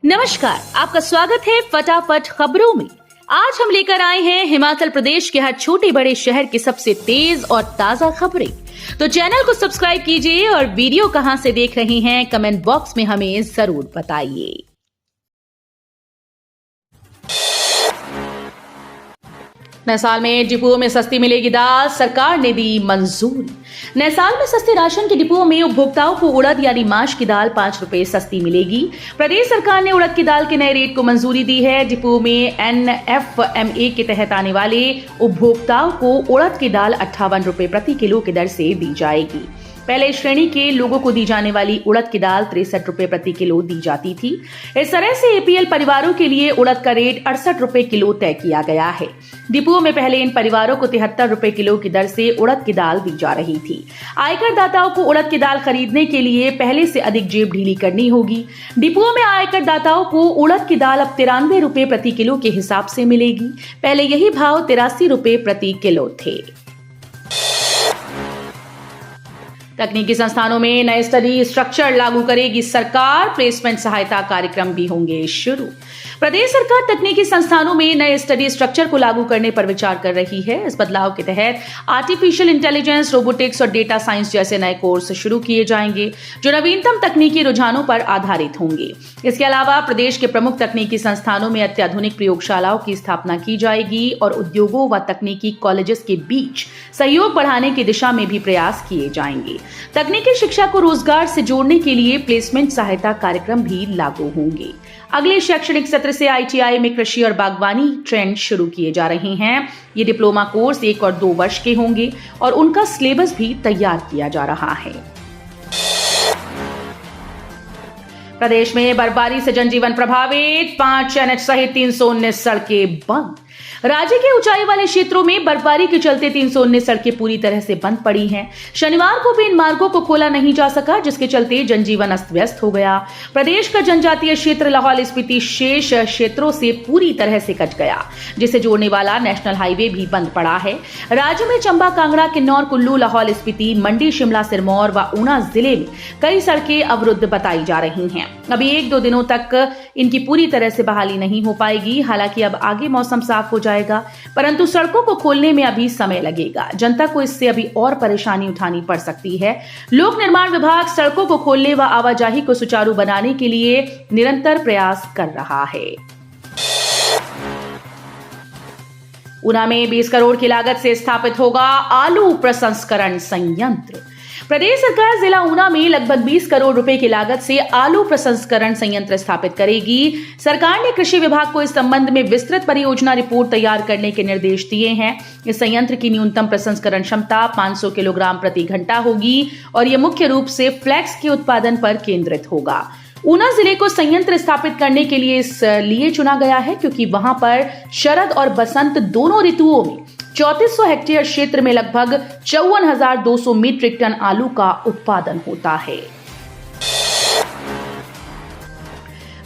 नमस्कार, आपका स्वागत है फटाफट खबरों में। आज हम लेकर आए हैं हिमाचल प्रदेश के हर छोटे बड़े शहर की सबसे तेज और ताजा खबरें। तो चैनल को सब्सक्राइब कीजिए और वीडियो कहां से देख रहे हैं कमेंट बॉक्स में हमें जरूर बताइए। नए साल में डिपुओं में सस्ती मिलेगी दाल, सरकार ने दी मंजूरी। नए साल में सस्ते राशन के डिपुओं में उपभोक्ताओं को उड़द यानी माश की दाल 5 रुपए सस्ती मिलेगी। प्रदेश सरकार ने उड़द की दाल के नए रेट को मंजूरी दी है। डिपुओं में NFMA के तहत आने वाले उपभोक्ताओं को उड़द की दाल 58 रुपए प्रति किलो की दर से दी जाएगी। पहले श्रेणी के लोगों को दी जाने वाली उड़द की दाल 63 रुपए प्रति किलो दी जाती थी। इस तरह से APL परिवारों के लिए उड़द का रेट 68 रुपए किलो तय किया गया है। डिपुओं में पहले इन परिवारों को 73 रुपए किलो की दर से उड़द की दाल दी जा रही थी। आयकर दाताओं को उड़द की दाल खरीदने के लिए पहले से अधिक जेब ढीली करनी होगी। डिपुओं में आयकर दाताओं को उड़द की दाल अब 93 रुपए प्रति किलो के हिसाब से मिलेगी। पहले यही भाव 83 रुपए प्रति किलो थे। तकनीकी संस्थानों में नए स्टडी स्ट्रक्चर लागू करेगी सरकार, प्लेसमेंट सहायता कार्यक्रम भी होंगे शुरू। प्रदेश सरकार तकनीकी संस्थानों में नए स्टडी स्ट्रक्चर को लागू करने पर विचार कर रही है। इस बदलाव के तहत आर्टिफिशियल इंटेलिजेंस, रोबोटिक्स और डेटा साइंस जैसे नए कोर्स शुरू किए जाएंगे जो नवीनतम तकनीकी रुझानों पर आधारित होंगे। इसके अलावा प्रदेश के प्रमुख तकनीकी संस्थानों में अत्याधुनिक प्रयोगशालाओं की स्थापना की जाएगी और उद्योगों व तकनीकी कॉलेजेस के बीच सहयोग बढ़ाने की दिशा में भी प्रयास किए जाएंगे। तकनीकी शिक्षा को रोजगार से जोड़ने के लिए प्लेसमेंट सहायता कार्यक्रम भी लागू होंगे। अगले शैक्षणिक सत्र से ITI में कृषि और बागवानी ट्रेंड शुरू किए जा रहे हैं। ये डिप्लोमा कोर्स 1 और 2 वर्ष के होंगे और उनका सिलेबस भी तैयार किया जा रहा है। प्रदेश में बर्फबारी से जनजीवन प्रभावित, 5 NH सहित 319 सड़कें बंद। राज्य के ऊंचाई वाले क्षेत्रों में बर्फबारी के चलते 319 सड़कें पूरी तरह से बंद पड़ी हैं। शनिवार को भी इन मार्गों को खोला नहीं जा सका, जिसके चलते जनजीवन अस्त व्यस्त हो गया। प्रदेश का जनजातीय क्षेत्र लाहौल स्पीति शेष क्षेत्रों से पूरी तरह से कट गया, जिसे जोड़ने वाला नेशनल हाईवे भी बंद पड़ा है। राज्य में चंबा, कांगड़ा, किन्नौर, कुल्लू, लाहौल स्पीति, मंडी, शिमला, सिरमौर व ऊना जिले में कई सड़कें अवरुद्ध बताई जा रही हैं। अभी 1-2 दिनों तक इनकी पूरी तरह से बहाली नहीं हो पाएगी। हालांकि अब आगे मौसम साफ हो जाएगा, परंतु सड़कों को खोलने में अभी समय लगेगा। जनता को इससे अभी और परेशानी उठानी पड़ सकती है। लोक निर्माण विभाग सड़कों को खोलने व आवाजाही को सुचारू बनाने के लिए निरंतर प्रयास कर रहा है। ऊना में 20 करोड़ की लागत से स्थापित होगा आलू प्रसंस्करण संयंत्र। प्रदेश सरकार जिला ऊना में लगभग 20 करोड़ रुपए की लागत से आलू प्रसंस्करण संयंत्र स्थापित करेगी। सरकार ने कृषि विभाग को इस संबंध में विस्तृत परियोजना रिपोर्ट तैयार करने के निर्देश दिए हैं। इस संयंत्र की न्यूनतम प्रसंस्करण क्षमता 500 किलोग्राम प्रति घंटा होगी और यह मुख्य रूप से फ्लेक्स के उत्पादन पर केंद्रित होगा। ऊना जिले को संयंत्र स्थापित करने के लिए इसलिए चुना गया है क्योंकि वहां पर शरद और बसंत दोनों ऋतुओं में 3400 हेक्टेयर क्षेत्र में लगभग 54,200 मीट्रिक टन आलू का उत्पादन होता है।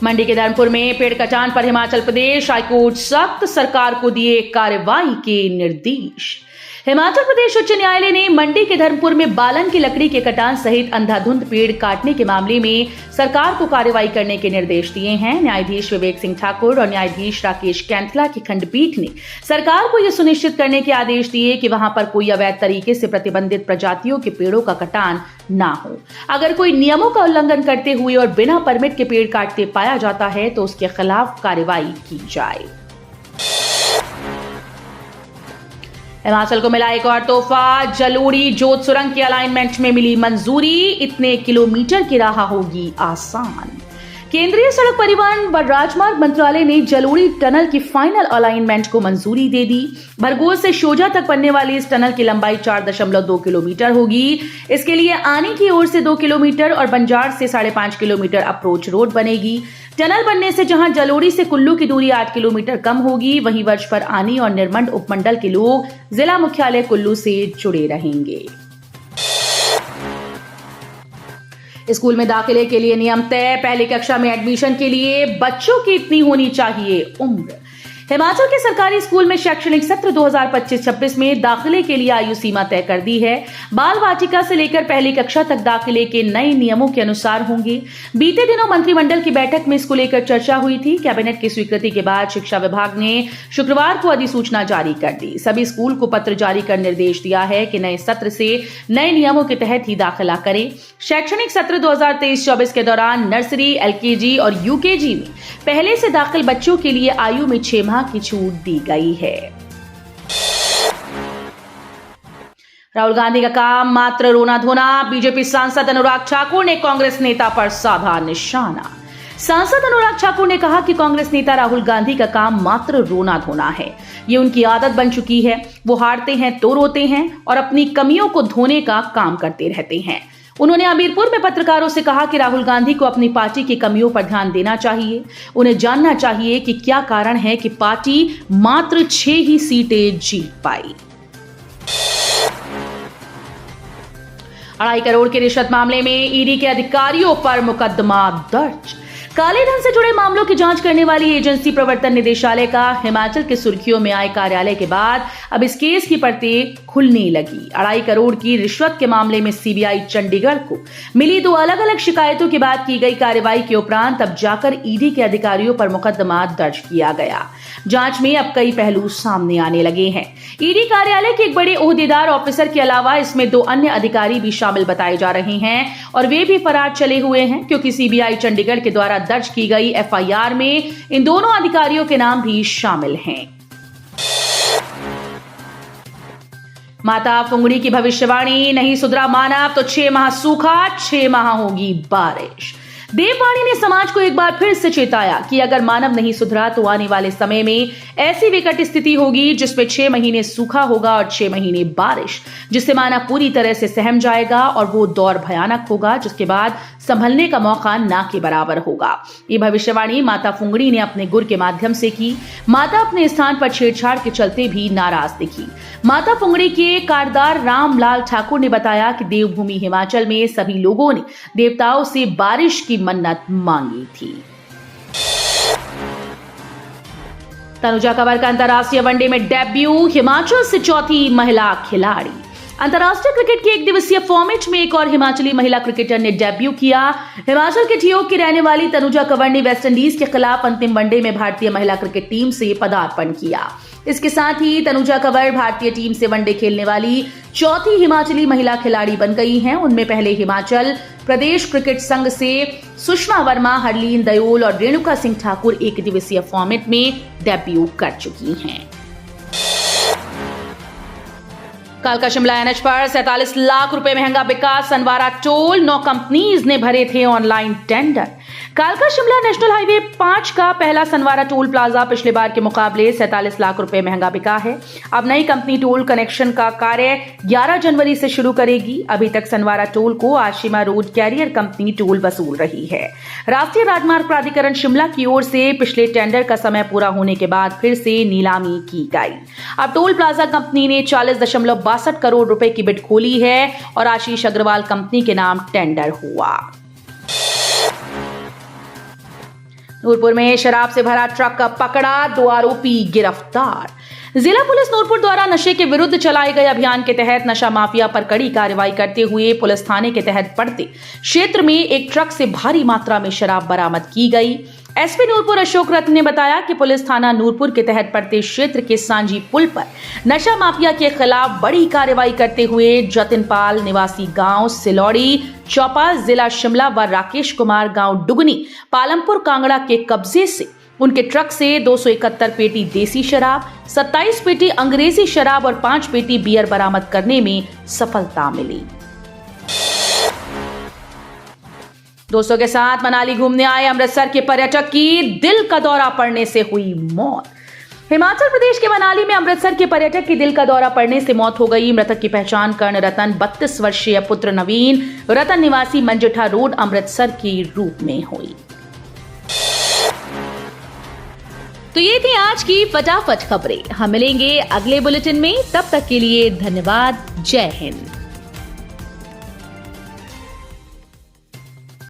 मंडी के धर्मपुर में पेड़ कटान पर हिमाचल प्रदेश हाईकोर्ट सख्त, सरकार को दिए कार्रवाई के निर्देश। हिमाचल प्रदेश उच्च न्यायालय ने मंडी के धर्मपुर में बालन की लकड़ी के कटान सहित अंधाधुंध पेड़ काटने के मामले में सरकार को कार्रवाई करने के निर्देश दिए हैं। न्यायाधीश विवेक सिंह ठाकुर और न्यायाधीश राकेश कैंथला की खंडपीठ ने सरकार को यह सुनिश्चित करने के आदेश दिए कि वहां पर कोई अवैध तरीके से प्रतिबंधित प्रजातियों के पेड़ों का कटान ना हो। अगर कोई नियमों का उल्लंघन करते हुए और बिना परमिट के पेड़ काटते पाया जाता है तो उसके खिलाफ कार्रवाई की जाए। हिमाचल को मिला एक और तोहफा, जलोड़ी जोत सुरंग के अलाइनमेंट में मिली मंजूरी, इतने किलोमीटर की राह होगी आसान। केंद्रीय सड़क परिवहन व राजमार्ग मंत्रालय ने जलोड़ी टनल की फाइनल अलाइनमेंट को मंजूरी दे दी। भरगोल से शोजा तक बनने वाली इस टनल की लंबाई 4.2 किलोमीटर होगी। इसके लिए आनी की ओर से 2 किलोमीटर और बंजार से 5.5 किलोमीटर अप्रोच रोड बनेगी। टनल बनने से जहां जलोड़ी से कुल्लू की दूरी 8 किलोमीटर कम होगी, वहीं वर्ष भर आनी और निरमंड उपमंडल के लोग जिला मुख्यालय कुल्लू से जुड़े रहेंगे। स्कूल में दाखिले के लिए नियम तय, पहली कक्षा में एडमिशन के लिए बच्चों की इतनी होनी चाहिए उम्र। हिमाचल के सरकारी स्कूल में शैक्षणिक सत्र 2025-26 में दाखिले के लिए आयु सीमा तय कर दी है। बाल वाटिका से लेकर पहली कक्षा तक दाखिले के नए नियमों के अनुसार होंगे। बीते दिनों मंत्रिमंडल की बैठक में इसको लेकर चर्चा हुई थी। कैबिनेट की स्वीकृति के बाद शिक्षा विभाग ने शुक्रवार को अधिसूचना जारी कर दी। सभी स्कूल को पत्र जारी कर निर्देश दिया है कि नए सत्र से नए नियमों के तहत ही दाखिला करें। शैक्षणिक सत्र 2023-24 के दौरान नर्सरी, एलकेजी और यूकेजी में पहले से दाखिल बच्चों के लिए आयु में 6 माह की छूट दी गई है। राहुल गांधी का काम मात्र रोना धोना। बीजेपी सांसद अनुराग ठाकुर ने कांग्रेस नेता पर साधा निशाना। सांसद अनुराग ठाकुर ने कहा कि कांग्रेस नेता राहुल गांधी का काम मात्र रोना धोना है। ये उनकी आदत बन चुकी है। वो हारते हैं तो रोते हैं और अपनी कमियों को धोने का काम करते रहते हैं। उन्होंने हमीरपुर में पत्रकारों से कहा कि राहुल गांधी को अपनी पार्टी की कमियों पर ध्यान देना चाहिए। उन्हें जानना चाहिए कि क्या कारण है कि पार्टी मात्र 6 ही सीटें जीत पाई। 2.5 करोड़ के रिश्वत मामले में ईडी के अधिकारियों पर मुकदमा दर्ज। काले धन से जुड़े मामलों की जांच करने वाली एजेंसी प्रवर्तन निदेशालय का हिमाचल के सुर्खियों में आए कार्यालय के बाद अब इस केस की परतें खुलने लगी। 2.5 करोड़ की रिश्वत के मामले में सीबीआई चंडीगढ़ को मिली 2 अलग-अलग शिकायतों के बाद की गई कार्रवाई के उपरांत अब जाकर ईडी के अधिकारियों पर मुकदमा दर्ज किया गया। जांच में अब कई पहलू सामने आने लगे हैं। ईडी कार्यालय के एक बड़े ओहदेदार ऑफिसर के अलावा इसमें 2 अन्य अधिकारी भी शामिल बताए जा रहे हैं और वे भी फरार चले हुए हैं, क्योंकि सीबीआई चंडीगढ़ के द्वारा दर्ज की गई एफआईआर में इन दोनों अधिकारियों के नाम भी शामिल हैं। माता फुंगड़ी की भविष्यवाणी, नहीं सुधरा मानव तो 6 माह सूखा, 6 माह होगी बारिश। देववाणी ने समाज को एक बार फिर से चेताया कि अगर मानव नहीं सुधरा तो आने वाले समय में ऐसी विकट स्थिति होगी जिसमें 6 महीने सूखा होगा और 6 महीने बारिश, जिससे मानव पूरी तरह से सहम जाएगा और वो दौर भयानक होगा जिसके बाद संभलने का मौका ना के बराबर होगा। ये भविष्यवाणी माता फुंगड़ी ने अपने गुर के माध्यम से की। माता अपने स्थान पर छेड़छाड़ के चलते भी नाराज दिखी। माता फुंगड़ी के कारदार रामलाल ठाकुर ने बताया कि देवभूमि हिमाचल में सभी लोगों ने देवताओं से बारिश की मन्नत मांगी थी। तनुजा कंवर का अंतर्राष्ट्रीय वनडे में डेब्यू, हिमाचल से चौथी महिला खिलाड़ी। अंतर्राष्ट्रीय क्रिकेट के 1 दिवसीय फॉर्मेट में एक और हिमाचली महिला क्रिकेटर ने डेब्यू किया। हिमाचल के ठियोग की रहने वाली तनुजा कंवर ने वेस्टइंडीज के खिलाफ अंतिम वनडे में भारतीय महिला क्रिकेट टीम से पदार्पण किया। इसके साथ ही तनुजा कंवर भारतीय टीम से वनडे खेलने वाली चौथी हिमाचली महिला खिलाड़ी बन गई हैं। उनमें पहले हिमाचल प्रदेश क्रिकेट संघ से सुषमा वर्मा, हरलीन दयोल और रेणुका सिंह ठाकुर 1 दिवसीय फॉर्मेट में डेब्यू कर चुकी हैं। कालका शिमला एनएच पर 47 लाख रुपए महंगा बिका सनवारा टोल। 9 कंपनीज ने भरे थे ऑनलाइन टेंडर। कालका शिमला नेशनल हाईवे 5 का पहला सनवारा टोल प्लाजा पिछले बार के मुकाबले 47 लाख रुपए महंगा बिका है। अब नई कंपनी टोल कनेक्शन का कार्य 11 जनवरी से शुरू करेगी। अभी तक सनवारा टोल को Ashima road carrier company toll वसूल रही है। राष्ट्रीय राजमार्ग प्राधिकरण शिमला की ओर से पिछले टेंडर का समय पूरा होने के बाद फिर से नीलामी की गई। अब टोल प्लाजा कंपनी ने 40.62 करोड़ रुपए की बिड खोली है और आशीष अग्रवाल कंपनी के नाम टेंडर हुआ। नूरपुर में शराब से भरा ट्रक पकड़ा, 2 आरोपी गिरफ्तार। जिला पुलिस नूरपुर द्वारा नशे के विरुद्ध चलाए गए अभियान के तहत नशा माफिया पर कड़ी कार्रवाई करते हुए पुलिस थाने के तहत पड़ते क्षेत्र में एक ट्रक से भारी मात्रा में शराब बरामद की गई। एसपी नूरपुर अशोक रत्न ने बताया कि पुलिस थाना नूरपुर के तहत पड़ते क्षेत्र के सांझी पुल पर नशा माफिया के खिलाफ बड़ी कार्रवाई करते हुए जतिनपाल निवासी गांव सिलौड़ी चौपाल जिला शिमला व राकेश कुमार गांव डुगनी पालमपुर कांगड़ा के कब्जे से उनके ट्रक से 271 पेटी देसी शराब, 27 पेटी अंग्रेजी शराब और 5 पेटी बियर बरामद करने में सफलता मिली। दोस्तों के साथ मनाली घूमने आए अमृतसर के पर्यटक की दिल का दौरा पड़ने से हुई मौत। हिमाचल प्रदेश के मनाली में अमृतसर के पर्यटक की दिल का दौरा पड़ने से मौत हो गई। मृतक की पहचान कर्ण रतन 32 वर्षीय पुत्र नवीन रतन निवासी मंजिठा रोड अमृतसर के रूप में हुई। तो ये थी आज की फटाफट खबरें। हम मिलेंगे अगले बुलेटिन में, तब तक के लिए धन्यवाद। जय हिंद।